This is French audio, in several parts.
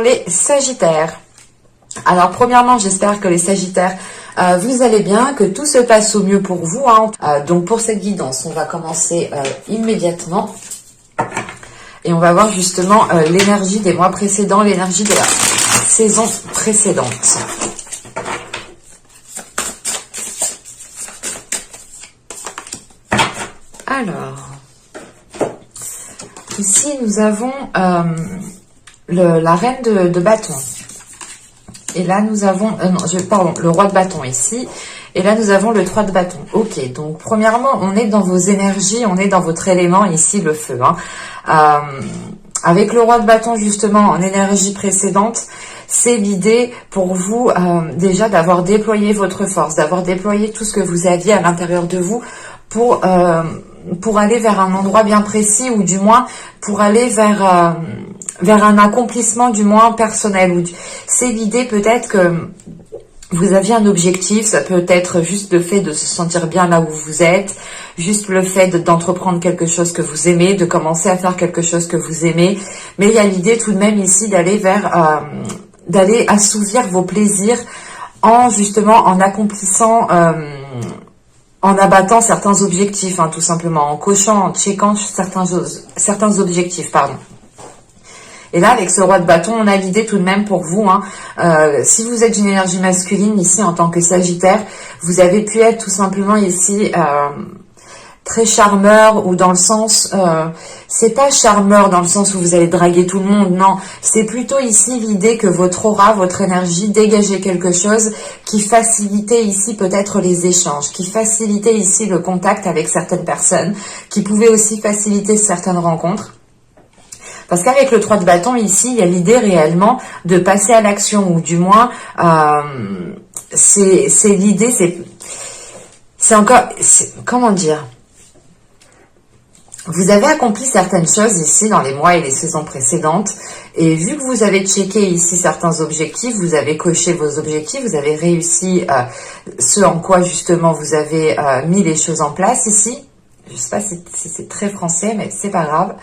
les Sagittaires. Alors premièrement, j'espère que les Sagittaires, vous allez bien, que tout se passe au mieux pour vous. Donc pour cette guidance, on va commencer immédiatement. Et on va voir justement l'énergie des mois précédents, l'énergie de la saison précédente. Alors, ici nous avons la reine de bâton. Et là nous avons, le roi de bâton ici. Et là nous avons le 3 de bâton. Ok, donc premièrement, on est dans vos énergies, on est dans votre élément ici, le feu. Avec le roi de bâton justement en énergie précédente, c'est l'idée pour vous déjà d'avoir déployé votre force, d'avoir déployé tout ce que vous aviez à l'intérieur de vous pour aller vers un endroit bien précis, ou du moins pour aller vers un accomplissement du moins personnel. C'est l'idée peut-être que vous aviez un objectif, ça peut être juste le fait de se sentir bien là où vous êtes, juste le fait d'entreprendre quelque chose que vous aimez, de commencer à faire quelque chose que vous aimez. Mais il y a l'idée tout de même ici d'aller d'aller assouvir vos plaisirs en accomplissant, en abattant certains objectifs, tout simplement, en cochant, en checkant certains objectifs, pardon. Et là, avec ce roi de bâton, on a l'idée tout de même pour vous, si vous êtes d'une énergie masculine ici en tant que Sagittaire, vous avez pu être tout simplement ici très charmeur, ou dans le sens, c'est pas charmeur dans le sens où vous allez draguer tout le monde, non, c'est plutôt ici l'idée que votre aura, votre énergie dégageait quelque chose qui facilitait ici peut-être les échanges, qui facilitait ici le contact avec certaines personnes, qui pouvait aussi faciliter certaines rencontres. Parce qu'avec le 3 de bâton, ici, il y a l'idée réellement de passer à l'action, ou du moins, c'est l'idée, comment dire, vous avez accompli certaines choses ici dans les mois et les saisons précédentes, et vu que vous avez checké ici certains objectifs, vous avez coché vos objectifs, vous avez réussi ce en quoi justement vous avez mis les choses en place ici. Je ne sais pas si c'est très français, mais c'est pas grave.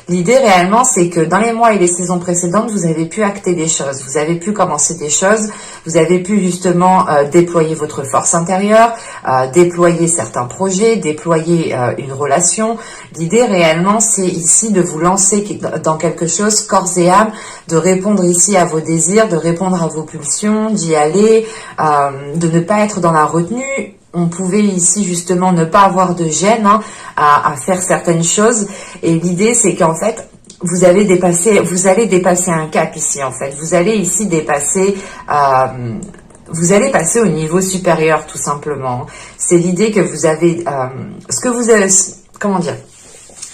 L'idée réellement, c'est que dans les mois et les saisons précédentes, vous avez pu acter des choses, vous avez pu commencer des choses, vous avez pu justement déployer votre force intérieure, déployer certains projets, déployer une relation. L'idée réellement, c'est ici de vous lancer dans quelque chose corps et âme, de répondre ici à vos désirs, de répondre à vos pulsions, d'y aller, de ne pas être dans la retenue. On pouvait ici justement ne pas avoir de gêne à faire certaines choses, et l'idée c'est qu'en fait vous allez dépasser un cap ici, en fait vous allez ici dépasser, vous allez passer au niveau supérieur tout simplement. C'est l'idée que vous avez ce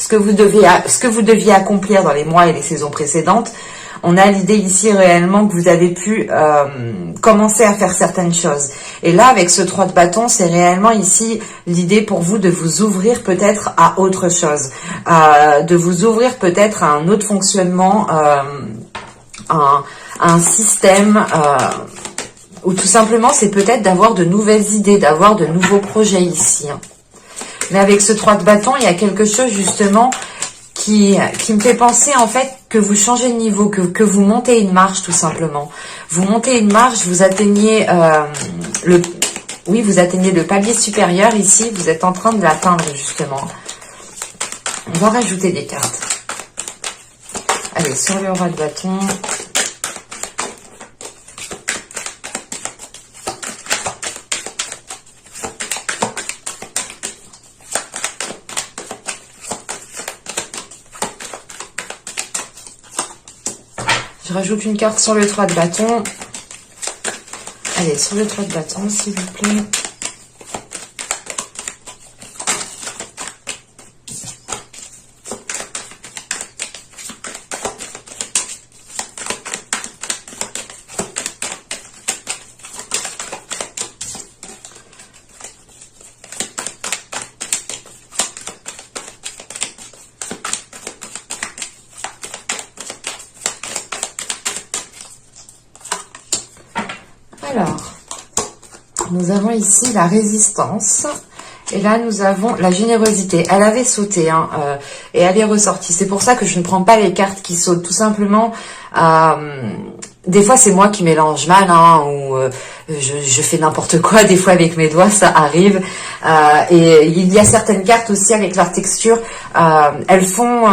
que vous deviez accomplir dans les mois et les saisons précédentes. On a l'idée ici réellement que vous avez pu commencer à faire certaines choses. Et là, avec ce 3 de bâton, c'est réellement ici l'idée pour vous de vous ouvrir peut-être à autre chose. De vous ouvrir peut-être à un autre fonctionnement, un système, ou tout simplement c'est peut-être d'avoir de nouvelles idées, d'avoir de nouveaux projets ici. Mais avec ce 3 de bâton, il y a quelque chose justement qui me fait penser en fait que vous changez de niveau, que vous montez une marche tout simplement. Vous montez une marche, vous atteignez vous atteignez le palier supérieur ici, vous êtes en train de l'atteindre justement. On va rajouter des cartes. Allez, sur le roi de bâton. Je rajoute une carte sur le 3 de bâton. Allez, sur le 3 de bâton, s'il vous plaît. Alors, nous avons ici la résistance Et là, nous avons la générosité. Elle avait sauté hein, et elle est ressortie. C'est pour ça que je ne prends pas les cartes qui sautent. Tout simplement, des fois, c'est moi qui mélange mal hein, ou je fais n'importe quoi. Des fois, avec mes doigts, ça arrive. Et il y a certaines cartes aussi avec leur texture. Elles font...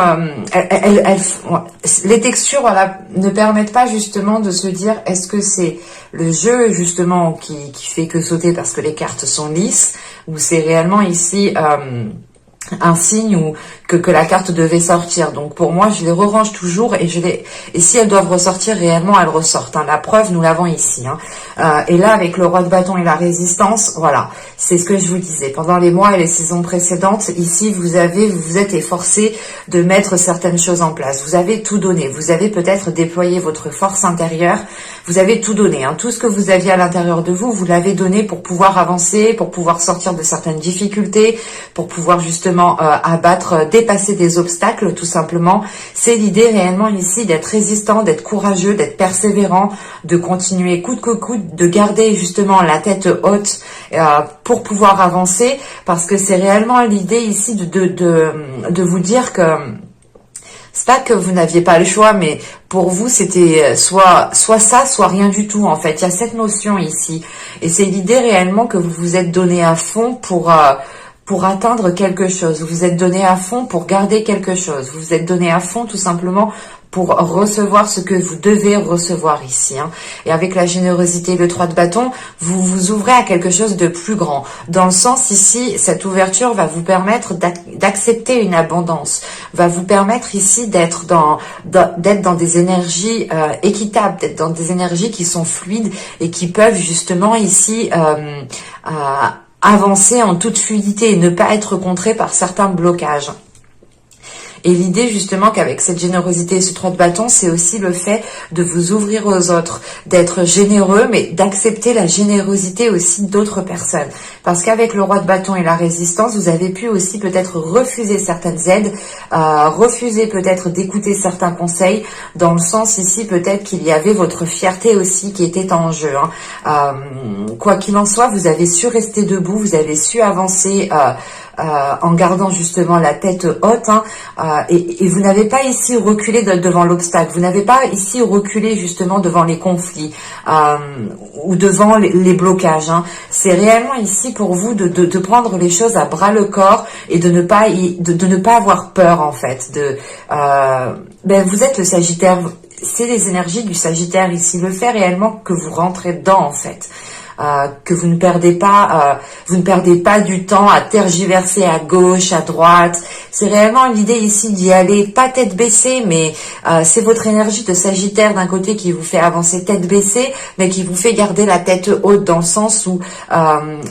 les textures voilà, ne permettent pas justement de se dire est-ce que c'est le jeu justement qui fait que sauter parce que les cartes sont lisses ou c'est réellement ici un signe ou que la carte devait sortir. Donc pour moi, je les re-range toujours et et si elles doivent ressortir réellement, elles ressortent. Hein. La preuve, nous l'avons ici. Hein. Et là, avec le roi de bâton et la résistance, voilà, c'est ce que je vous disais. Pendant les mois et les saisons précédentes, ici, vous vous êtes efforcé de mettre certaines choses en place. Vous avez tout donné. Vous avez peut-être déployé votre force intérieure. Vous avez tout donné. Hein. Tout ce que vous aviez à l'intérieur de vous, vous l'avez donné pour pouvoir avancer, pour pouvoir sortir de certaines difficultés, pour pouvoir justement dépasser des obstacles, tout simplement. C'est l'idée réellement ici d'être résistant, d'être courageux, d'être persévérant, de continuer coûte que coûte, de garder justement la tête haute pour pouvoir avancer, parce que c'est réellement l'idée ici de vous dire que c'est pas que vous n'aviez pas le choix, mais pour vous, c'était soit ça, soit rien du tout, en fait. Il y a cette notion ici. Et c'est l'idée réellement que vous vous êtes donné à fond pour atteindre quelque chose. Vous vous êtes donné à fond pour garder quelque chose. Vous vous êtes donné à fond tout simplement pour recevoir ce que vous devez recevoir ici. Hein. Et avec la générosité, le 3 de bâton, vous vous ouvrez à quelque chose de plus grand. Dans le sens ici, cette ouverture va vous permettre d'accepter une abondance, va vous permettre ici d'être dans des énergies équitables, d'être dans des énergies qui sont fluides et qui peuvent justement ici avancer en toute fluidité et ne pas être contré par certains blocages. Et l'idée justement qu'avec cette générosité et ce 3 de bâton, c'est aussi le fait de vous ouvrir aux autres, d'être généreux, mais d'accepter la générosité aussi d'autres personnes. Parce qu'avec le roi de bâton et la résistance, vous avez pu aussi peut-être refuser certaines aides, refuser peut-être d'écouter certains conseils, dans le sens ici peut-être qu'il y avait votre fierté aussi qui était en jeu. Hein. Quoi qu'il en soit, vous avez su rester debout, vous avez su avancer en gardant justement la tête haute hein, et vous n'avez pas ici reculé devant l'obstacle, vous n'avez pas ici reculé justement devant les conflits ou devant les blocages. Hein. C'est réellement ici pour vous de prendre les choses à bras le corps et de ne pas avoir peur en fait. Vous êtes le Sagittaire, c'est les énergies du Sagittaire ici, le fait réellement que vous rentrez dedans en fait. Que vous ne perdez pas du temps à tergiverser à gauche, à droite. C'est réellement l'idée ici d'y aller, pas tête baissée, mais c'est votre énergie de Sagittaire d'un côté qui vous fait avancer tête baissée, mais qui vous fait garder la tête haute dans le sens où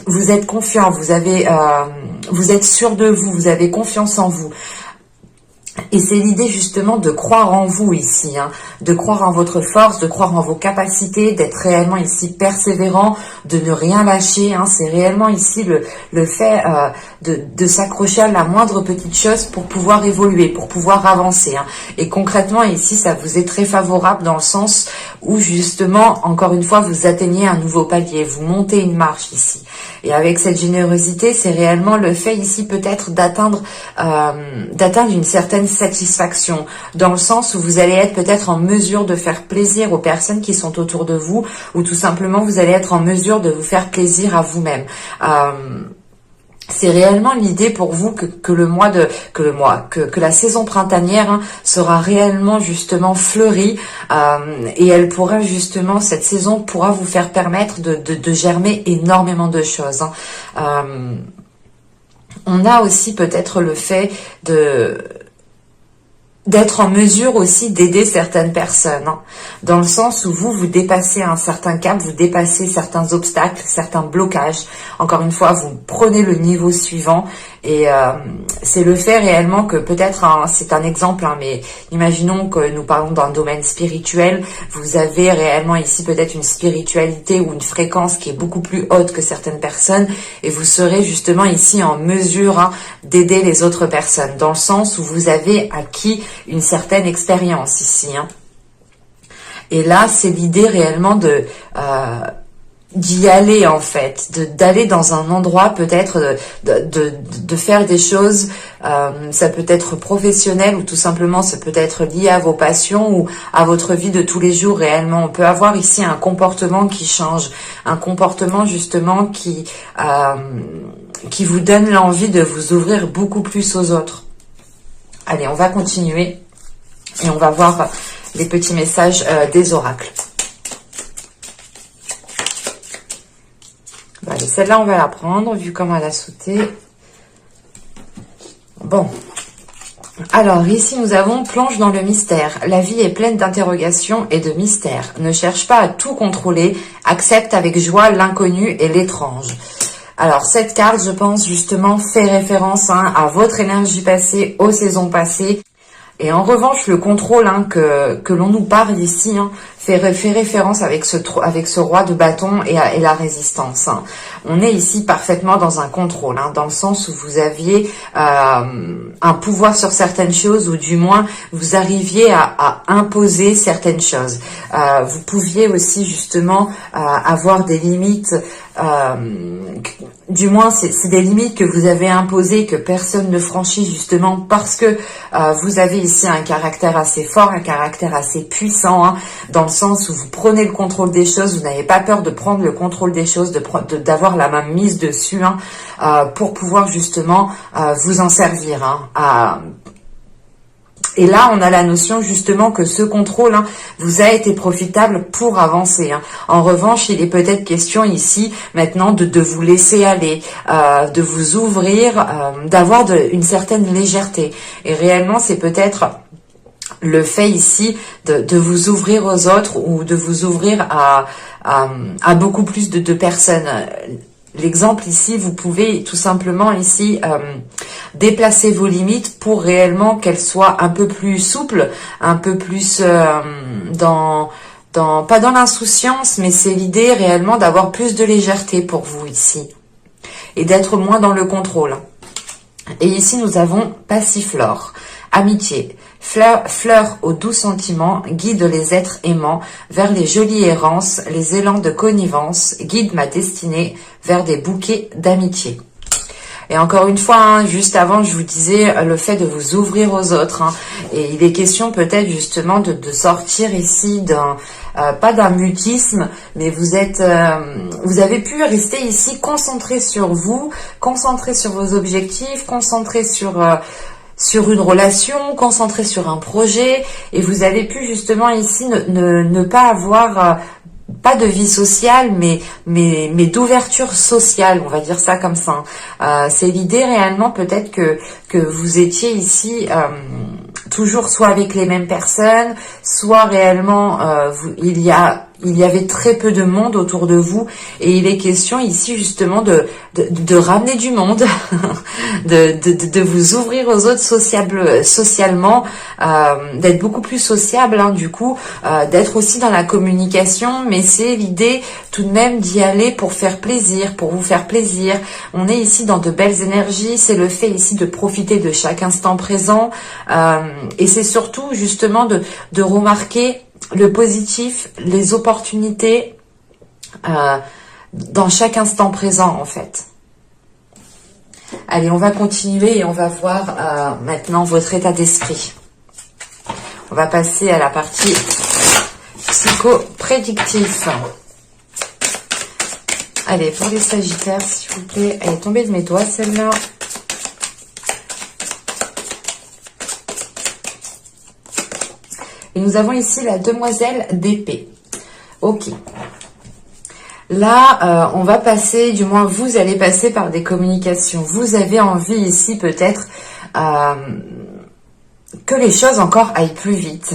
vous êtes confiant, vous êtes sûr de vous, vous avez confiance en vous. Et c'est l'idée justement de croire en vous ici, hein, de croire en votre force, de croire en vos capacités, d'être réellement ici persévérant, de ne rien lâcher. Hein, c'est réellement ici le fait de s'accrocher à la moindre petite chose pour pouvoir évoluer, pour pouvoir avancer. Hein. Et concrètement ici, ça vous est très favorable dans le sens où justement, encore une fois, vous atteignez un nouveau palier, vous montez une marche ici. Et avec cette générosité, c'est réellement le fait ici peut-être d'atteindre une certaine satisfaction, dans le sens où vous allez être peut-être en mesure de faire plaisir aux personnes qui sont autour de vous, ou tout simplement vous allez être en mesure de vous faire plaisir à vous-même. C'est réellement l'idée pour vous que la saison printanière hein, sera réellement justement fleurie et elle pourra justement, cette saison pourra vous faire permettre de germer énormément de choses. Hein. On a aussi peut-être le fait d'être en mesure aussi d'aider certaines personnes, hein, dans le sens où vous dépassez un certain cap, vous dépassez certains obstacles, certains blocages. Encore une fois, vous prenez le niveau suivant et c'est le fait réellement que peut-être, hein, c'est un exemple, hein, mais imaginons que nous parlons d'un domaine spirituel, vous avez réellement ici peut-être une spiritualité ou une fréquence qui est beaucoup plus haute que certaines personnes et vous serez justement ici en mesure hein, d'aider les autres personnes, dans le sens où vous avez acquis une certaine expérience ici. Hein. Et là, c'est l'idée réellement d'y aller en fait, d'aller dans un endroit peut-être, de faire des choses, ça peut être professionnel ou tout simplement ça peut être lié à vos passions ou à votre vie de tous les jours réellement. On peut avoir ici un comportement qui change, un comportement justement qui vous donne l'envie de vous ouvrir beaucoup plus aux autres. Allez, on va continuer et on va voir les petits messages des oracles. Allez, celle-là, on va la prendre, vu comment elle a sauté. Bon. Alors, ici, nous avons plonge dans le mystère. La vie est pleine d'interrogations et de mystères. Ne cherche pas à tout contrôler. Accepte avec joie l'inconnu et l'étrange. Alors, cette carte, je pense, justement, fait référence à votre énergie passée, aux saisons passées. Et en revanche, le contrôle que l'on nous parle ici fait référence avec ce roi de bâton et la résistance. On est ici parfaitement dans un contrôle, dans le sens où vous aviez un pouvoir sur certaines choses, ou du moins vous arriviez à imposer certaines choses. Vous pouviez aussi justement avoir des limites. Du moins c'est des limites que vous avez imposées, que personne ne franchit, justement parce que vous avez ici un caractère assez fort, un caractère assez puissant, dans le sens où vous prenez le contrôle des choses, vous n'avez pas peur de prendre le contrôle des choses, d'avoir la main mise dessus, pour pouvoir justement vous en servir. Et là, on a la notion justement que ce contrôle vous a été profitable pour avancer. En revanche, il est peut-être question ici maintenant de vous laisser aller, de vous ouvrir, d'avoir une certaine légèreté. Et réellement, c'est peut-être le fait ici de vous ouvrir aux autres, ou de vous ouvrir à beaucoup plus de personnes. L'exemple ici, vous pouvez tout simplement ici déplacer vos limites pour réellement qu'elles soient un peu plus souples, un peu plus pas dans l'insouciance, mais c'est l'idée réellement d'avoir plus de légèreté pour vous ici et d'être moins dans le contrôle. Et ici, nous avons Passiflore, amitié. Fleur aux doux sentiments, guide les êtres aimants vers les jolies errances, les élans de connivence, guide ma destinée vers des bouquets d'amitié. Et encore une fois, juste avant, je vous disais le fait de vous ouvrir aux autres. Et il est question peut-être justement de sortir ici d'un, pas d'un mutisme, mais vous avez pu rester ici concentré sur vous, concentré sur vos objectifs, concentré sur une relation, concentré sur un projet, et vous avez pu justement ici ne pas avoir pas de vie sociale, mais d'ouverture sociale, on va dire ça comme ça. C'est l'idée réellement peut-être que vous étiez ici toujours soit avec les mêmes personnes, soit réellement il y avait très peu de monde autour de vous, et il est question ici justement de ramener du monde, de vous ouvrir aux autres socialement, d'être beaucoup plus sociable, du coup, d'être aussi dans la communication, mais c'est l'idée tout de même d'y aller pour faire plaisir, pour vous faire plaisir. On est ici dans de belles énergies, c'est le fait ici de profiter de chaque instant présent, et c'est surtout justement de remarquer le positif, les opportunités dans chaque instant présent en fait. Allez, on va continuer et on va voir maintenant votre état d'esprit. On va passer à la partie psycho-prédictif. Allez, pour les Sagittaires, s'il vous plaît. Elle est tombée de mes doigts, celle-là. Et nous avons ici la demoiselle d'épée. Ok. Là, on va passer, du moins vous allez passer par des communications. Vous avez envie ici peut-être que les choses encore aillent plus vite.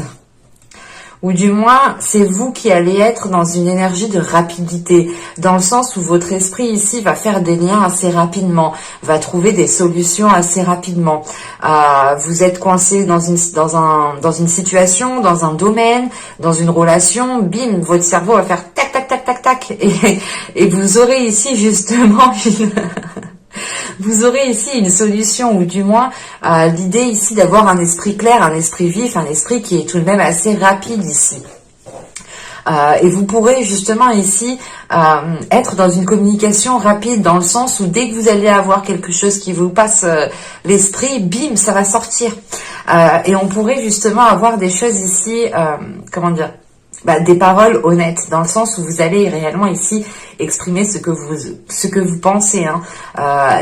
Ou du moins, c'est vous qui allez être dans une énergie de rapidité, dans le sens où votre esprit ici va faire des liens assez rapidement, va trouver des solutions assez rapidement. Vous êtes coincé dans une situation, dans un domaine, dans une relation, bim, votre cerveau va faire tac, tac, tac, tac, tac, et vous aurez ici justement vous aurez ici une solution, ou du moins l'idée ici d'avoir un esprit clair, un esprit vif, un esprit qui est tout de même assez rapide ici. Et vous pourrez justement ici être dans une communication rapide, dans le sens où dès que vous allez avoir quelque chose qui vous passe l'esprit, bim, ça va sortir. Et on pourrait justement avoir des choses ici, comment dire, des paroles honnêtes, dans le sens où vous allez réellement ici exprimer ce que vous pensez.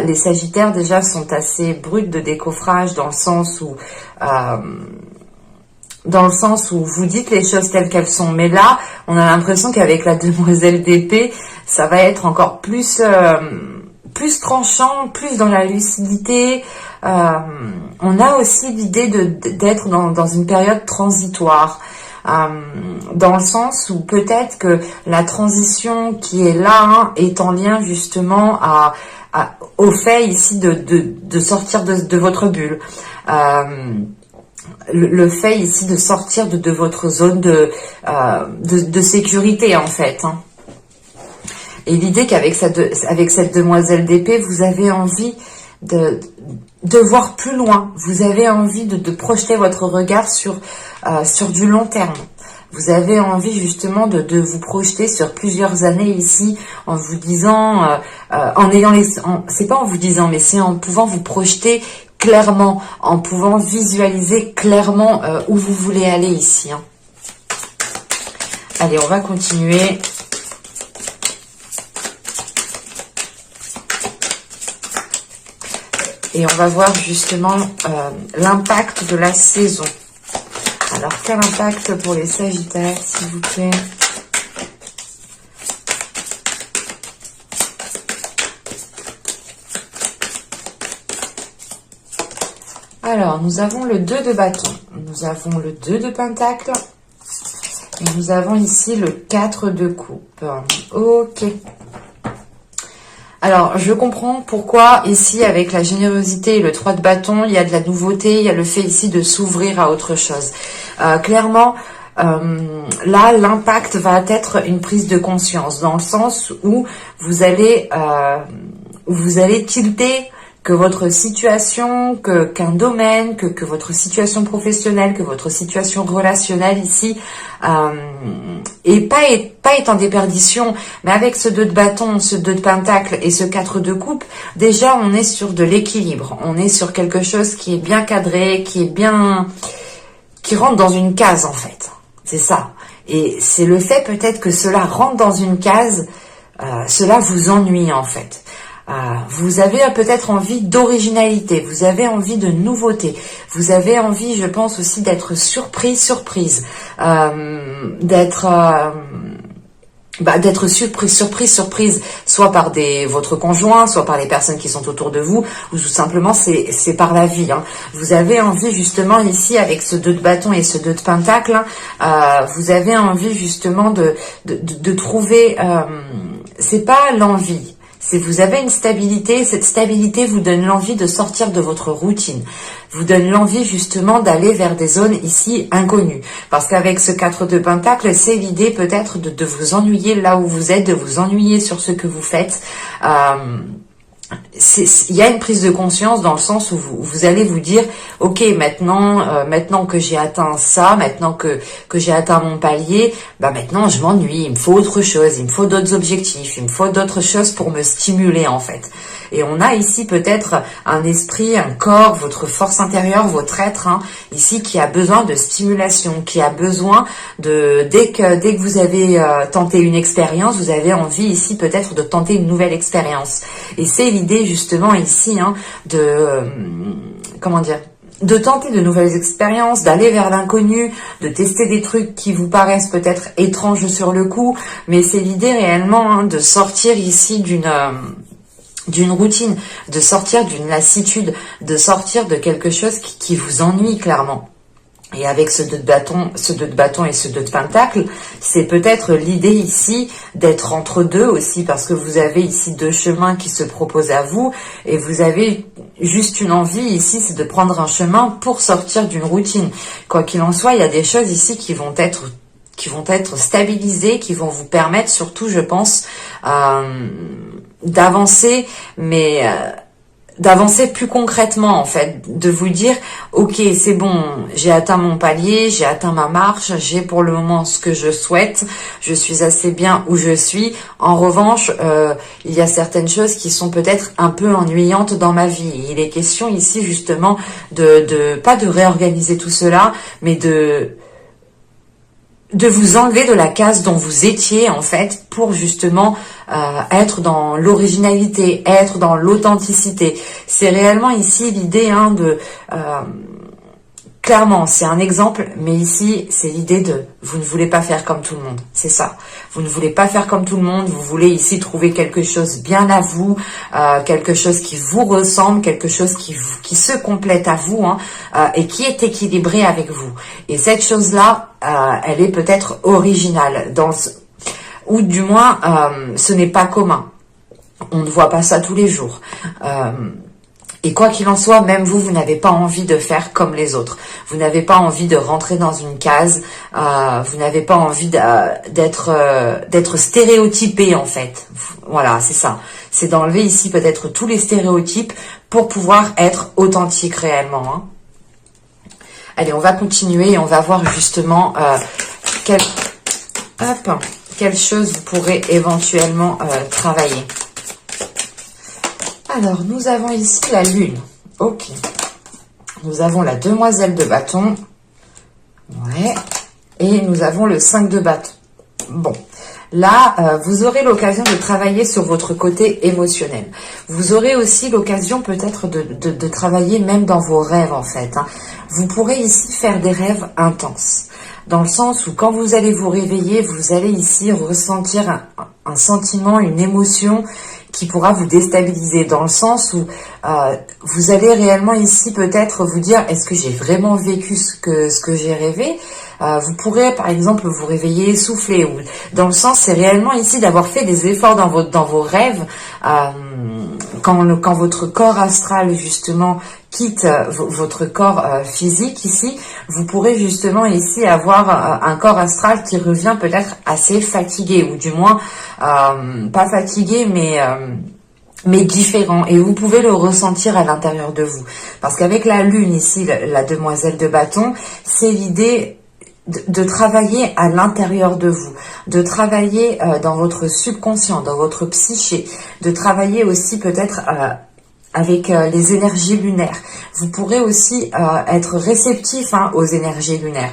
Les Sagittaires déjà sont assez bruts de décoffrage, dans le sens où vous dites les choses telles qu'elles sont. Mais là, on a l'impression qu'avec la demoiselle d'épée, ça va être encore plus tranchant, plus dans la lucidité. On a aussi l'idée d'être dans une période transitoire. Dans le sens où peut-être que la transition qui est là est en lien justement au fait ici de sortir de votre bulle. Le fait ici de sortir de votre zone de sécurité en fait. Et l'idée qu'avec cette demoiselle d'épée, vous avez envie de voir plus loin. Vous avez envie de projeter votre regard sur du long terme. Vous avez envie justement de vous projeter sur plusieurs années ici, en vous disant, c'est pas en vous disant, mais c'est en pouvant vous projeter clairement, en pouvant visualiser clairement où vous voulez aller ici. Allez, on va continuer. Et on va voir justement l'impact de la saison. Alors, quel impact pour les Sagittaires, s'il vous plaît? Alors, nous avons le 2 de bâton. Nous avons le 2 de pentacle. Et nous avons ici le 4 de coupe. Ok. Alors, je comprends pourquoi ici, avec la générosité et le 3 de bâton, il y a de la nouveauté, il y a le fait ici de s'ouvrir à autre chose. Clairement, là, l'impact va être une prise de conscience, dans le sens où vous allez tilter que votre situation, qu'un domaine, que votre situation professionnelle, que votre situation relationnelle ici et pas est en déperdition, mais avec ce 2 de bâton, ce 2 de pentacle et ce 4 de coupe, déjà on est sur de l'équilibre, on est sur quelque chose qui est bien cadré, qui rentre dans une case en fait, c'est ça. Et c'est le fait peut-être que cela rentre dans une case, cela vous ennuie en fait. Vous avez peut-être envie d'originalité, vous avez envie de nouveauté, vous avez envie, je pense aussi, d'être surprise, d'être surprise, soit par votre conjoint, soit par les personnes qui sont autour de vous, ou tout simplement c'est par la vie. Vous avez envie justement ici, avec ce 2 de bâton et ce 2 de pentacle, vous avez envie justement de trouver, c'est pas l'envie. Si vous avez une stabilité, cette stabilité vous donne l'envie de sortir de votre routine, vous donne l'envie justement d'aller vers des zones ici inconnues. Parce qu'avec ce 4 de pentacle, c'est l'idée peut-être de vous ennuyer là où vous êtes, de vous ennuyer sur ce que vous faites. Il y a une prise de conscience dans le sens où vous allez vous dire, ok, maintenant que j'ai atteint ça, maintenant que j'ai atteint mon palier, maintenant je m'ennuie, il me faut autre chose, il me faut d'autres objectifs, il me faut d'autres choses pour me stimuler en fait. Et on a ici peut-être un esprit, un corps, votre force intérieure, votre être, ici qui a besoin de stimulation, qui a besoin dès que vous avez tenté une expérience, vous avez envie ici peut-être de tenter une nouvelle expérience. Et c'est l'idée justement ici de tenter de nouvelles expériences, d'aller vers l'inconnu, de tester des trucs qui vous paraissent peut-être étranges sur le coup, mais c'est l'idée réellement de sortir ici d'une routine, de sortir d'une lassitude, de sortir de quelque chose qui vous ennuie clairement. Et avec ce 2 de bâton et ce 2 de pentacle, c'est peut-être l'idée ici d'être entre deux aussi, parce que vous avez ici 2 chemins qui se proposent à vous, et vous avez juste une envie ici, c'est de prendre un chemin pour sortir d'une routine. Quoi qu'il en soit, il y a des choses ici qui vont être stabilisées, qui vont vous permettre surtout, je pense, d'avancer, mais d'avancer plus concrètement en fait, de vous dire ok c'est bon, j'ai atteint mon palier, j'ai atteint ma marche, j'ai pour le moment ce que je souhaite, je suis assez bien où je suis. En revanche, il y a certaines choses qui sont peut-être un peu ennuyantes dans ma vie. Il est question ici justement pas de réorganiser tout cela, mais de vous enlever de la case dont vous étiez en fait pour justement être dans l'originalité, être dans l'authenticité. C'est réellement ici l'idée clairement, c'est un exemple, mais ici, c'est l'idée de vous ne voulez pas faire comme tout le monde. C'est ça. Vous ne voulez pas faire comme tout le monde. Vous voulez ici trouver quelque chose bien à vous, quelque chose qui vous ressemble, quelque chose qui se complète à vous et qui est équilibré avec vous. Et cette chose-là, elle est peut-être originale, ou du moins, ce n'est pas commun. On ne voit pas ça tous les jours. Et quoi qu'il en soit, même vous n'avez pas envie de faire comme les autres. Vous n'avez pas envie de rentrer dans une case. Vous n'avez pas envie d'être stéréotypé en fait. Voilà, c'est ça. C'est d'enlever ici peut-être tous les stéréotypes pour pouvoir être authentique réellement. Allez, on va continuer et on va voir justement quelle chose vous pourrez éventuellement travailler. Alors, nous avons ici la lune. Ok. Nous avons la demoiselle de bâton. Ouais. Et nous avons le 5 de bâton. Bon. Là, vous aurez l'occasion de travailler sur votre côté émotionnel. Vous aurez aussi l'occasion peut-être de travailler même dans vos rêves en fait. Vous pourrez ici faire des rêves intenses. Dans le sens où quand vous allez vous réveiller, vous allez ici ressentir un sentiment, une émotion qui pourra vous déstabiliser, dans le sens où vous allez réellement ici peut-être vous dire est-ce que j'ai vraiment vécu ce que j'ai rêvé. Vous pourrez par exemple vous réveiller essoufflé, ou dans le sens c'est réellement ici d'avoir fait des efforts dans vos rêves, quand votre corps astral justement quitte votre corps physique ici, vous pourrez justement ici avoir un corps astral qui revient peut-être assez fatigué, ou du moins pas fatigué mais différent, et vous pouvez le ressentir à l'intérieur de vous, parce qu'avec la lune ici, la demoiselle de bâton, c'est l'idée de travailler à l'intérieur de vous, de travailler dans votre subconscient, dans votre psyché, de travailler aussi peut-être avec les énergies lunaires. Vous pourrez aussi être réceptif aux énergies lunaires.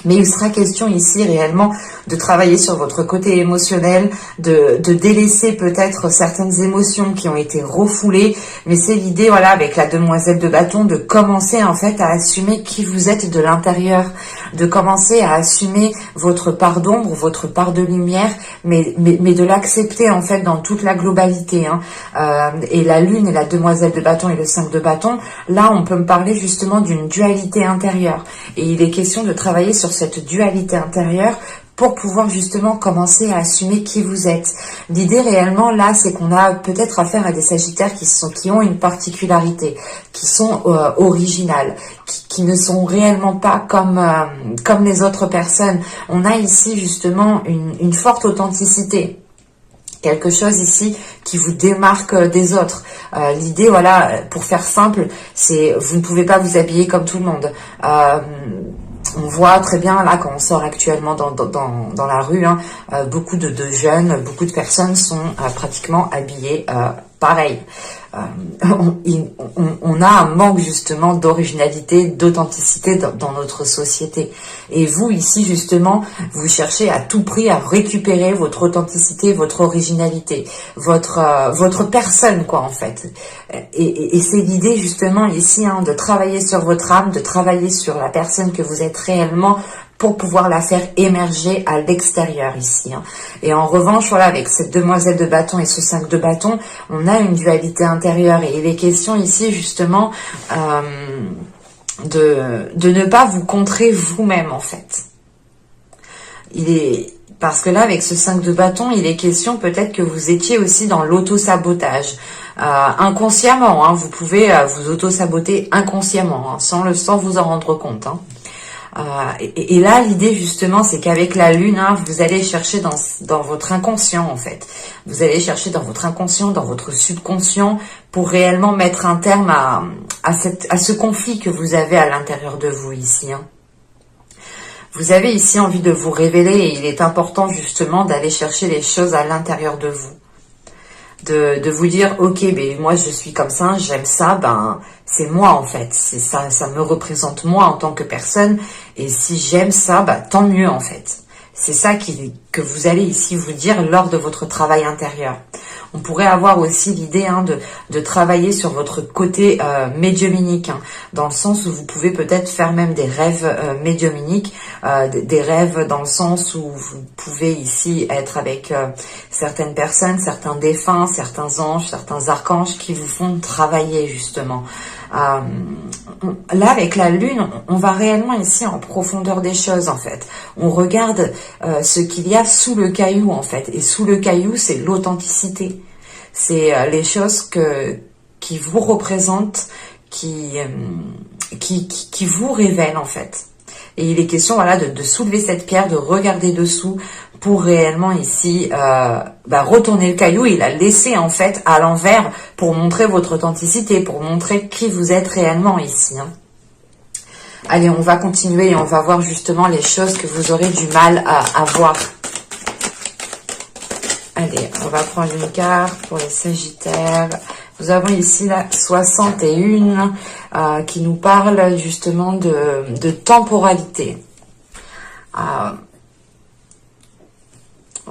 Mais il sera question ici réellement de travailler sur votre côté émotionnel, de délaisser peut-être certaines émotions qui ont été refoulées. Mais c'est l'idée, voilà, avec la demoiselle de bâton, de commencer en fait à assumer qui vous êtes de l'intérieur, de commencer à assumer votre part d'ombre, votre part de lumière, mais de l'accepter en fait dans toute la globalité. Et la lune et la demoiselle de bâton et le 5 de bâton, là on peut me parler justement d'une dualité intérieure. Et il est question de travailler sur cette dualité intérieure pour pouvoir justement commencer à assumer qui vous êtes. L'idée réellement là, c'est qu'on a peut-être affaire à des sagittaires qui ont une particularité, qui sont originales, qui ne sont réellement pas comme les autres personnes. On a ici justement une forte authenticité. Quelque chose ici qui vous démarque des autres. L'idée, voilà, pour faire simple, c'est vous ne pouvez pas vous habiller comme tout le monde. On voit très bien là quand on sort actuellement dans la rue, beaucoup de jeunes, beaucoup de personnes sont pratiquement habillées pareil. On a un manque justement d'originalité, d'authenticité dans notre société. Et vous ici justement, vous cherchez à tout prix à récupérer votre authenticité, votre originalité, votre personne quoi en fait. Et c'est l'idée justement ici de travailler sur votre âme, de travailler sur la personne que vous êtes réellement, pour pouvoir la faire émerger à l'extérieur ici. Et en revanche, voilà, avec cette demoiselle de bâton et ce 5 de bâton, on a une dualité intérieure. Et il est question ici, justement, de ne pas vous contrer vous-même, en fait. Parce que là, avec ce 5 de bâton, il est question peut-être que vous étiez aussi dans l'auto-sabotage. Inconsciemment, vous pouvez vous auto-saboter inconsciemment, sans vous en rendre compte. Et là, l'idée justement, c'est qu'avec la lune, hein, vous allez chercher dans votre inconscient en fait. Vous allez chercher dans votre inconscient, dans votre subconscient, pour réellement mettre un terme à ce conflit que vous avez à l'intérieur de vous ici. Hein. Vous avez ici envie de vous révéler et il est important justement d'aller chercher les choses à l'intérieur de vous. De vous dire, ok, mais moi je suis comme ça, j'aime ça, ben c'est moi en fait, c'est ça, ça me représente moi en tant que personne, et si j'aime ça, ben tant mieux en fait. C'est ça que vous allez ici vous dire lors de votre travail intérieur. On pourrait avoir aussi l'idée hein, de travailler sur votre côté médiumnique, hein, dans le sens où vous pouvez peut-être faire même des rêves médiumniques, des rêves dans le sens où vous pouvez ici être avec certaines personnes, certains défunts, certains anges, certains archanges qui vous font travailler justement. Là, avec la lune, on va réellement ici en profondeur des choses en fait. On regarde ce qu'il y a sous le caillou en fait. Et sous le caillou, c'est l'authenticité. C'est les choses qui vous représentent, qui vous révèlent en fait. Et il est question voilà, de soulever cette pierre, de regarder dessous pour réellement ici retourner le caillou et la laisser en fait à l'envers pour montrer votre authenticité, pour montrer qui vous êtes réellement ici. Hein. Allez, on va continuer et on va voir justement les choses que vous aurez du mal à voir. Allez, on va prendre une carte pour les Sagittaires. Nous avons ici la 61 qui nous parle justement de temporalité.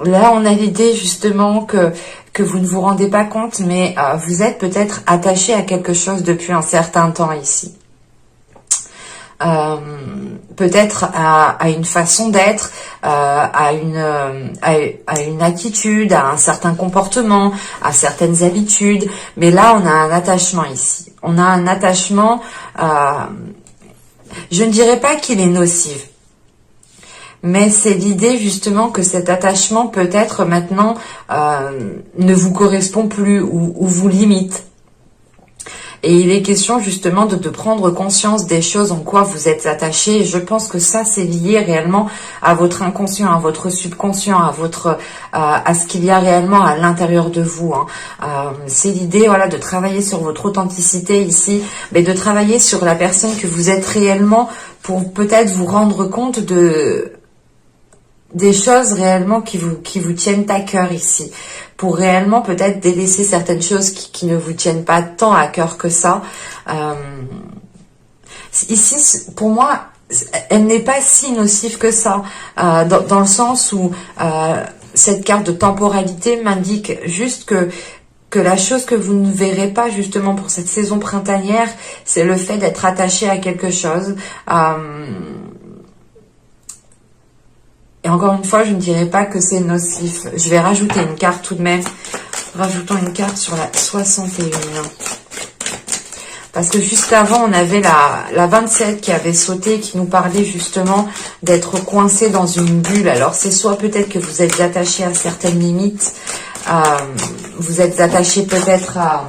Là, on a l'idée justement que vous ne vous rendez pas compte, mais vous êtes peut-être attaché à quelque chose depuis un certain temps ici. Peut-être à une façon d'être, à une attitude, à un certain comportement, à certaines habitudes. Mais là, on a un attachement ici. On a un attachement, je ne dirais pas qu'il est nocif. Mais c'est l'idée justement que cet attachement peut-être maintenant ne vous correspond plus ou vous limite. Et il est question justement de prendre conscience des choses en quoi vous êtes attaché. Et je pense que ça, c'est lié réellement à votre inconscient, à votre subconscient, à ce qu'il y a réellement à l'intérieur de vous. Hein. C'est l'idée voilà, de travailler sur votre authenticité ici, mais de travailler sur la personne que vous êtes réellement pour peut-être vous rendre compte des choses réellement qui vous tiennent à cœur ici, pour réellement peut-être délaisser certaines choses qui ne vous tiennent pas tant à cœur que ça. Ici, pour moi, elle n'est pas si nocive que ça, dans le sens où cette carte de temporalité m'indique juste que la chose que vous ne verrez pas justement pour cette saison printanière, c'est le fait d'être attaché à quelque chose. Et encore une fois, je ne dirais pas que c'est nocif. Je vais rajouter une carte tout de même. Rajoutons une carte sur la 61. Parce que juste avant, on avait la 27 qui avait sauté, qui nous parlait justement d'être coincé dans une bulle. Alors, c'est soit peut-être que vous êtes attaché à certaines limites. Vous êtes attaché peut-être à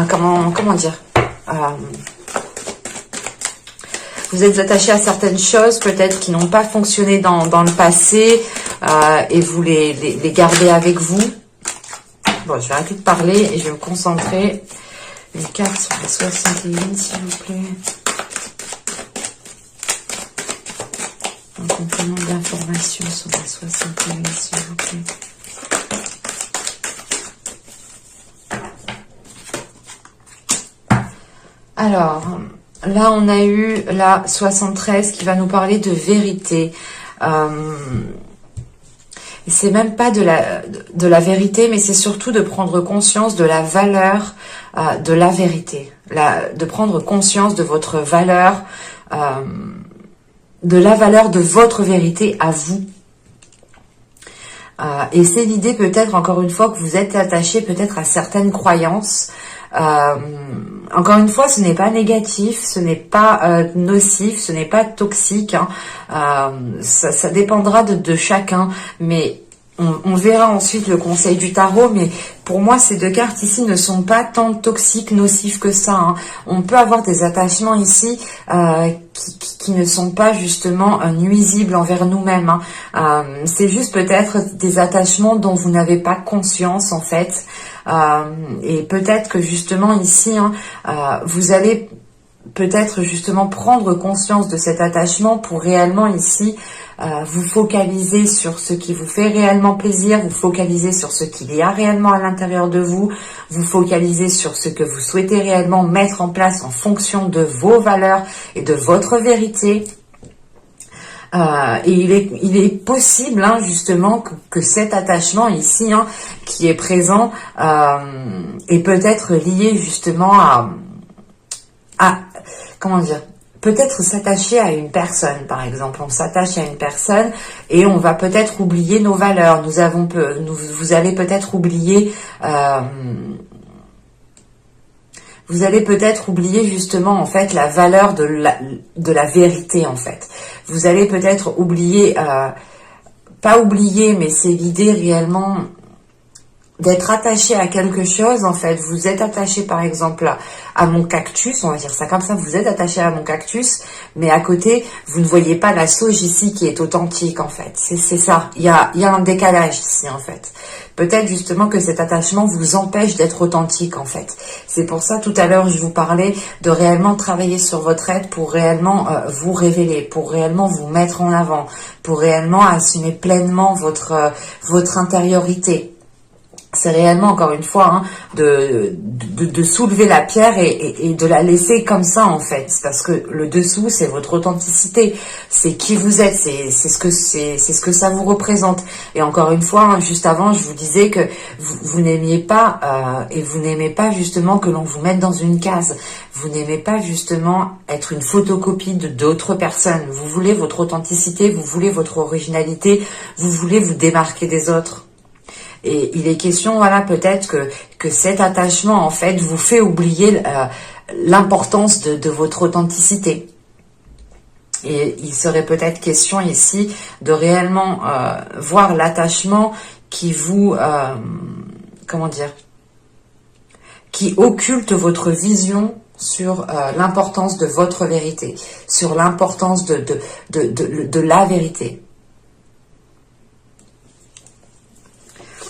comment dire vous êtes attaché à certaines choses peut-être qui n'ont pas fonctionné dans le passé et vous les gardez avec vous. Bon, je vais arrêter de parler et je vais me concentrer. Une carte sur la 61, s'il vous plaît. Un complément d'information sur la 61, s'il vous plaît. Alors, là, on a eu la 73 qui va nous parler de vérité. C'est même pas de la vérité, mais c'est surtout de prendre conscience de la valeur de la vérité. De prendre conscience de votre valeur, de la valeur de votre vérité à vous. Et c'est l'idée peut-être, encore une fois, que vous êtes attaché peut-être à certaines croyances. Encore une fois, ce n'est pas négatif, ce n'est pas nocif, ce n'est pas toxique. Hein. Ça dépendra de chacun, mais On verra ensuite le conseil du tarot, mais pour moi, ces deux cartes ici ne sont pas tant toxiques, nocifs que ça, hein. On peut avoir des attachements ici qui ne sont pas justement nuisibles envers nous-mêmes, hein. C'est juste peut-être des attachements dont vous n'avez pas conscience en fait. Et peut-être que justement ici, hein, vous allez peut-être justement prendre conscience de cet attachement pour réellement ici vous focaliser sur ce qui vous fait réellement plaisir, vous focaliser sur ce qu'il y a réellement à l'intérieur de vous, vous focaliser sur ce que vous souhaitez réellement mettre en place en fonction de vos valeurs et de votre vérité. Et il est possible, hein, justement, que cet attachement ici, hein, qui est présent, est peut-être lié justement à comment dire, peut-être s'attacher à une personne, par exemple. On s'attache à une personne et on va peut-être oublier nos valeurs. Vous allez peut-être oublier... vous allez peut-être oublier justement en fait la valeur de la vérité en fait. Vous allez peut-être oublier, pas oublier, mais c'est l'idée réellement d'être attaché à quelque chose en fait. Vous êtes attaché par exemple à mon cactus, on va dire ça comme ça, vous êtes attaché à mon cactus, mais à côté vous ne voyez pas la sauge ici qui est authentique en fait. C'est ça, il y a un décalage ici en fait. Peut-être justement que cet attachement vous empêche d'être authentique en fait. C'est pour ça tout à l'heure je vous parlais de réellement travailler sur votre être pour réellement vous révéler, pour réellement vous mettre en avant, pour réellement assumer pleinement votre intériorité. C'est réellement, encore une fois, hein, de soulever la pierre et de la laisser comme ça, en fait. Parce que le dessous, c'est votre authenticité. C'est qui vous êtes. C'est ce que ça vous représente. Et encore une fois, hein, juste avant, je vous disais que vous n'aimiez pas, et vous n'aimez pas justement que l'on vous mette dans une case. Vous n'aimez pas justement être une photocopie de d'autres personnes. Vous voulez votre authenticité, vous voulez votre originalité, vous voulez vous démarquer des autres. Et il est question, voilà, peut-être que cet attachement, en fait, vous fait oublier l'importance de votre authenticité. Et il serait peut-être question ici de réellement voir l'attachement qui vous, comment dire, qui occulte votre vision sur l'importance de votre vérité, sur l'importance de la vérité.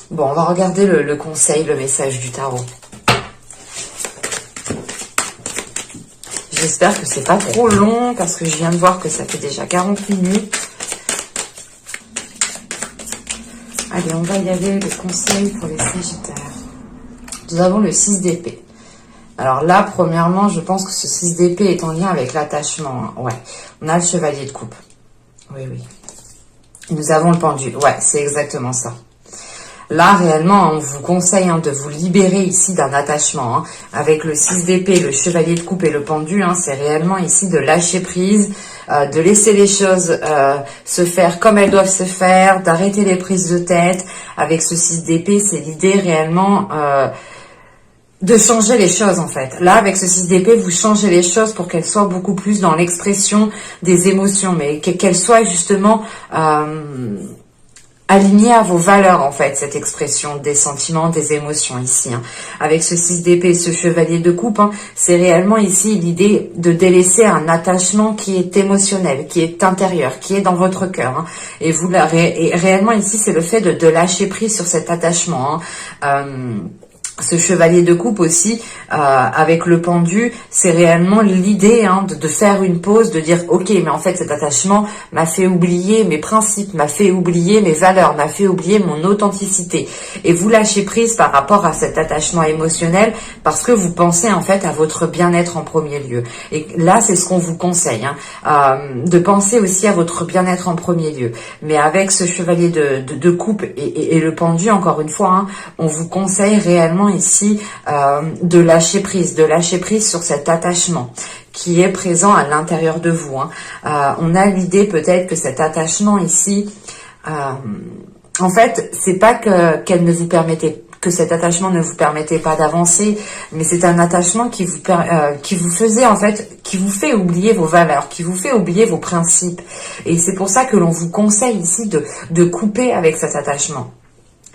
Bon, on va regarder le conseil, le message du tarot. J'espère que c'est pas trop long parce que je viens de voir que ça fait déjà 40 minutes. Allez, on va y aller, le conseil pour les Sagittaires. Nous avons le 6 d'épée. Alors là, premièrement, je pense que ce 6 d'épée est en lien avec l'attachement. Hein. Ouais, on a le chevalier de coupe. Oui, oui. Nous avons le pendu. Ouais, c'est exactement ça. Là, réellement, on vous conseille de vous libérer ici d'un attachement. Hein. Avec le 6 d'épée, le chevalier de coupe et le pendu, hein, c'est réellement ici de lâcher prise, de laisser les choses se faire comme elles doivent se faire, d'arrêter les prises de tête. Avec ce 6 d'épée, c'est l'idée réellement de changer les choses en fait. Là, avec ce 6 d'épée, vous changez les choses pour qu'elles soient beaucoup plus dans l'expression des émotions, mais qu'elles soient justement... aligné à vos valeurs, en fait, cette expression des sentiments, des émotions ici. Hein. Avec ce 6 d'épée, ce chevalier de coupe, hein, c'est réellement ici l'idée de délaisser un attachement qui est émotionnel, qui est intérieur, qui est dans votre cœur. Hein. Et vous et réellement ici, c'est le fait de lâcher prise sur cet attachement. Hein. Ce chevalier de coupe aussi, avec le pendu, c'est réellement l'idée de faire une pause, de dire ok, mais en fait cet attachement m'a fait oublier mes principes, m'a fait oublier mes valeurs, m'a fait oublier mon authenticité. Et vous lâchez prise par rapport à cet attachement émotionnel parce que vous pensez en fait à votre bien-être en premier lieu. Et là, c'est ce qu'on vous conseille, de penser aussi à votre bien-être en premier lieu. Mais avec ce chevalier de coupe et le pendu, encore une fois, on vous conseille réellement ici de lâcher prise sur cet attachement qui est présent à l'intérieur de vous. On a l'idée peut-être que cet attachement ici, en fait, c'est pas qu'elle ne vous permettait que cet attachement ne vous permettait pas d'avancer, mais c'est un attachement qui vous faisait en fait, qui vous fait oublier vos valeurs, qui vous fait oublier vos principes. Et c'est pour ça que l'on vous conseille ici de couper avec cet attachement.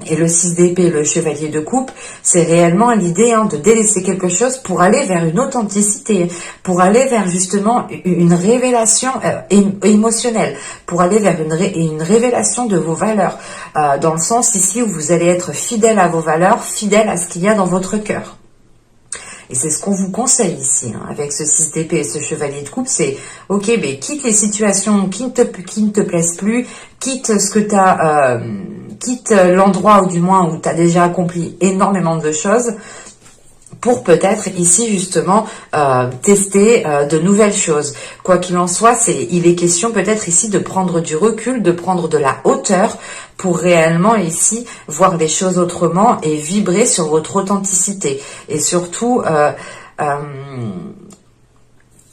Et le 6 d'épée, le chevalier de coupe, c'est réellement l'idée de délaisser quelque chose pour aller vers une authenticité, pour aller vers justement une révélation émotionnelle, pour aller vers une révélation de vos valeurs, dans le sens ici où vous allez être fidèle à vos valeurs, fidèle à ce qu'il y a dans votre cœur. Et c'est ce qu'on vous conseille ici, avec ce 6 d'épée et ce chevalier de coupe, c'est ok, mais quitte les situations qui ne te plaisent plus, quitte ce que tu as, quitte l'endroit ou du moins où tu as déjà accompli énormément de choses, pour peut-être ici justement tester de nouvelles choses. Quoi qu'il en soit, il est question peut-être ici de prendre du recul, de prendre de la hauteur pour réellement ici voir les choses autrement et vibrer sur votre authenticité. Et surtout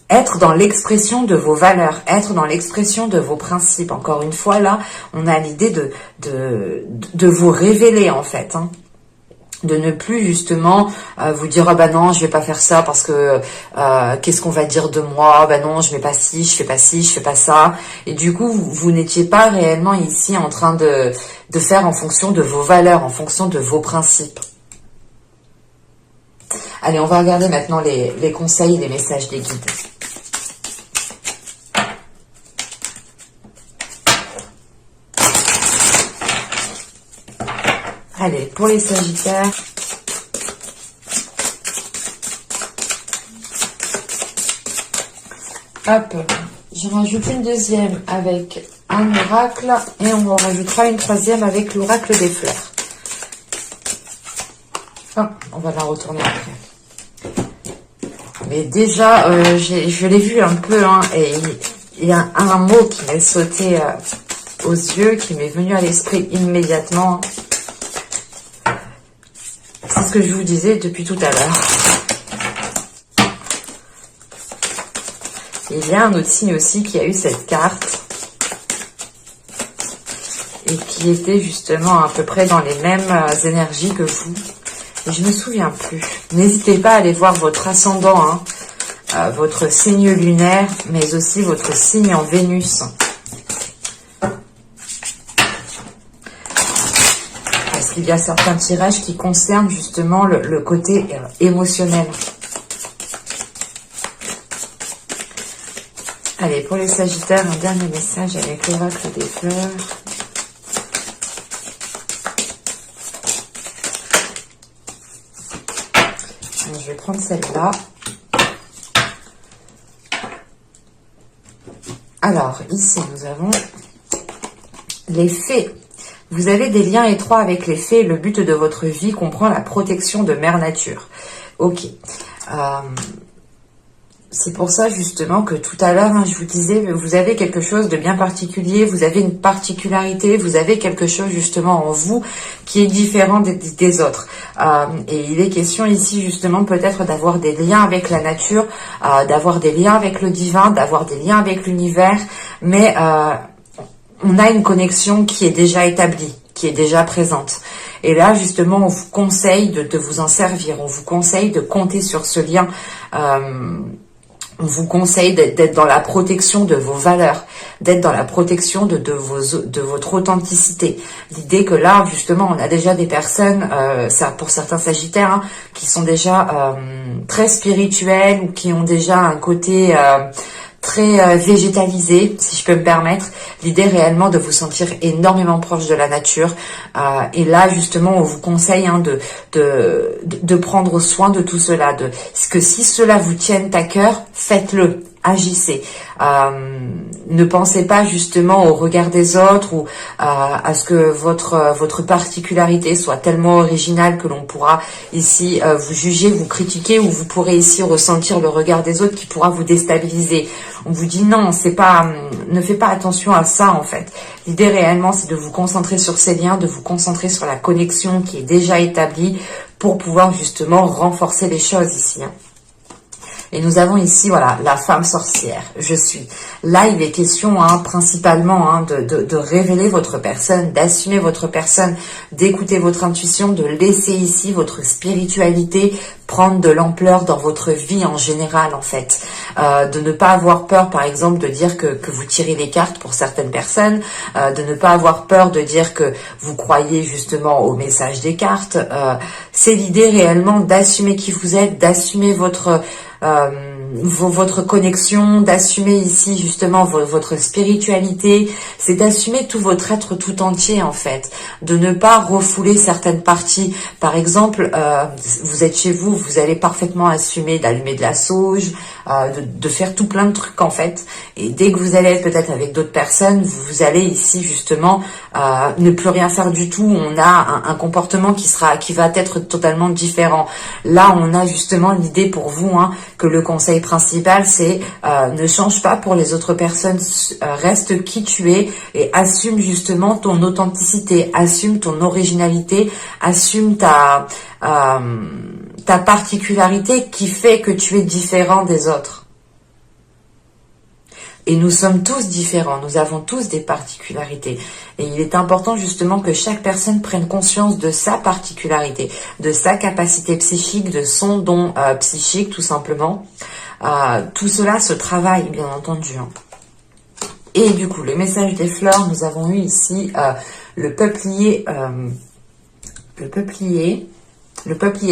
être dans l'expression de vos valeurs, être dans l'expression de vos principes. Encore une fois, là, on a l'idée de vous révéler en fait, de ne plus justement vous dire ah bah non je vais pas faire ça parce que qu'est-ce qu'on va dire de moi, bah non je mets pas ci, je fais pas ci, je fais pas ça, et du coup vous n'étiez pas réellement ici en train de faire en fonction de vos valeurs, en fonction de vos principes. Allez, on va regarder maintenant les conseils et les messages des guides. Allez, pour les Sagittaires, hop, j'en rajoute une deuxième avec un oracle et on en rajoutera une troisième avec l'oracle des fleurs. Ah, on va la retourner après. Mais déjà, je l'ai vu un peu, et il y a un mot qui m'est sauté aux yeux, qui m'est venu à l'esprit immédiatement. C'est ce que je vous disais depuis tout à l'heure. Il y a un autre signe aussi qui a eu cette carte et qui était justement à peu près dans les mêmes énergies que vous. Et je me souviens plus. N'hésitez pas à aller voir votre ascendant, votre signe lunaire, mais aussi votre signe en Vénus. Il y a certains tirages qui concernent justement le côté émotionnel. Allez, pour les Sagittaires, un dernier message avec l'oracle des fleurs. Alors, je vais prendre celle-là. Alors, ici, nous avons les fées. Vous avez des liens étroits avec les fées. Le but de votre vie comprend la protection de Mère Nature. Ok. C'est pour ça justement que tout à l'heure, je vous disais, vous avez quelque chose de bien particulier, vous avez une particularité, vous avez quelque chose justement en vous qui est différent des autres. Et il est question ici justement peut-être d'avoir des liens avec la nature, d'avoir des liens avec le divin, d'avoir des liens avec l'univers, mais on a une connexion qui est déjà établie, qui est déjà présente. Et là, justement, on vous conseille de vous en servir. On vous conseille de compter sur ce lien. On vous conseille d'être dans la protection de vos valeurs, d'être dans la protection de votre authenticité. L'idée que là, justement, on a déjà des personnes, ça pour certains Sagittaires, qui sont déjà très spirituels ou qui ont déjà un côté très végétalisé, si je peux me permettre. L'idée réellement de vous sentir énormément proche de la nature. Et là, justement, on vous conseille de prendre soin de tout cela. Que si cela vous tienne à cœur, faites-le. Agissez. Ne pensez pas justement au regard des autres ou à ce que votre particularité soit tellement originale que l'on pourra ici vous juger, vous critiquer, ou vous pourrez ici ressentir le regard des autres qui pourra vous déstabiliser. On vous dit non, c'est pas, ne faites pas attention à ça en fait. L'idée réellement, c'est de vous concentrer sur ces liens, de vous concentrer sur la connexion qui est déjà établie pour pouvoir justement renforcer les choses ici. Et nous avons ici, voilà, la femme sorcière, je suis. Là, il est question principalement de révéler votre personne, d'assumer votre personne, d'écouter votre intuition, de laisser ici votre spiritualité prendre de l'ampleur dans votre vie en général, en fait. De ne pas avoir peur, par exemple, de dire que vous tirez les cartes pour certaines personnes, de ne pas avoir peur de dire que vous croyez justement au message des cartes. C'est l'idée réellement d'assumer qui vous êtes, d'assumer votre connexion, d'assumer ici justement votre spiritualité, c'est d'assumer tout votre être tout entier en fait, de ne pas refouler certaines parties. Par exemple, vous êtes chez vous, vous allez parfaitement assumer d'allumer de la sauge, de faire tout plein de trucs en fait, et dès que vous allez être peut-être avec d'autres personnes, vous allez ici justement ne plus rien faire du tout. On a un comportement qui va être totalement différent. Là, on a justement l'idée pour vous que le conseil principal, c'est ne change pas pour les autres personnes, reste qui tu es et assume justement ton authenticité, assume ton originalité, assume ta particularité qui fait que tu es différent des autres. Et nous sommes tous différents, nous avons tous des particularités. Et il est important justement que chaque personne prenne conscience de sa particularité, de sa capacité psychique, de son don psychique tout simplement. Tout cela se travaille bien entendu. Et du coup, le message des fleurs, nous avons eu ici le peuplier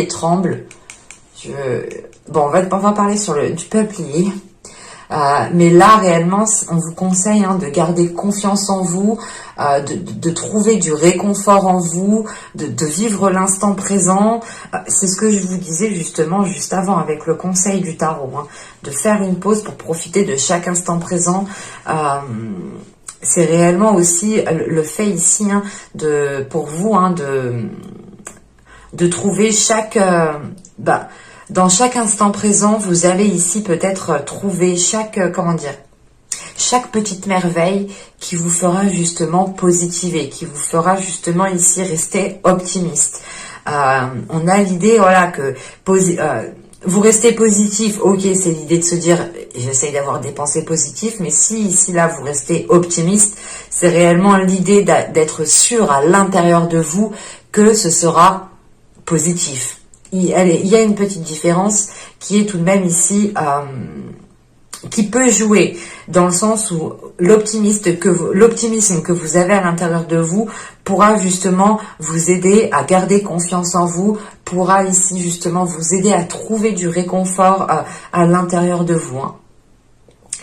tremble. Bon, on va parler du peuplier. Mais là, réellement, on vous conseille de garder confiance en vous, de trouver du réconfort en vous, de vivre l'instant présent. C'est ce que je vous disais justement juste avant avec le conseil du tarot, de faire une pause pour profiter de chaque instant présent. C'est réellement aussi le fait ici pour vous de trouver chaque... dans chaque instant présent, vous allez ici peut-être trouver chaque petite merveille qui vous fera justement positiver, qui vous fera justement ici rester optimiste. On a l'idée, voilà, que vous restez positif, ok, c'est l'idée de se dire, j'essaye d'avoir des pensées positives, mais si ici, là, vous restez optimiste, c'est réellement l'idée d'être sûr à l'intérieur de vous que ce sera positif. Il y a une petite différence qui est tout de même ici, qui peut jouer dans le sens où l'optimisme que vous avez à l'intérieur de vous pourra justement vous aider à garder confiance en vous, pourra ici justement vous aider à trouver du réconfort à l'intérieur de vous.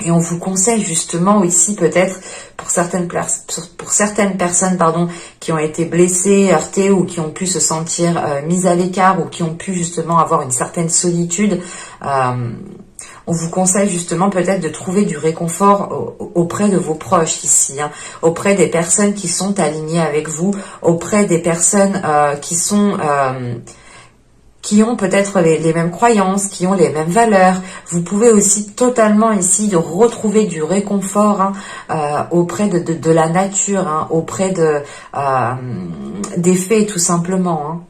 Et on vous conseille justement ici peut-être pour certaines personnes qui ont été blessées, heurtées ou qui ont pu se sentir mises à l'écart ou qui ont pu justement avoir une certaine solitude, on vous conseille justement peut-être de trouver du réconfort auprès de vos proches ici, auprès des personnes qui sont alignées avec vous, auprès des personnes qui ont peut-être les mêmes croyances, qui ont les mêmes valeurs. Vous pouvez aussi totalement ici de retrouver du réconfort auprès de la nature, auprès des fées tout simplement.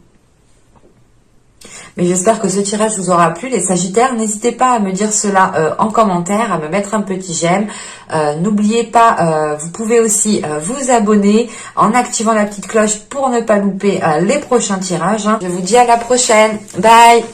Mais j'espère que ce tirage vous aura plu. Les Sagittaires, n'hésitez pas à me dire cela en commentaire, à me mettre un petit j'aime. N'oubliez pas, vous pouvez aussi vous abonner en activant la petite cloche pour ne pas louper les prochains tirages. Je vous dis à la prochaine. Bye!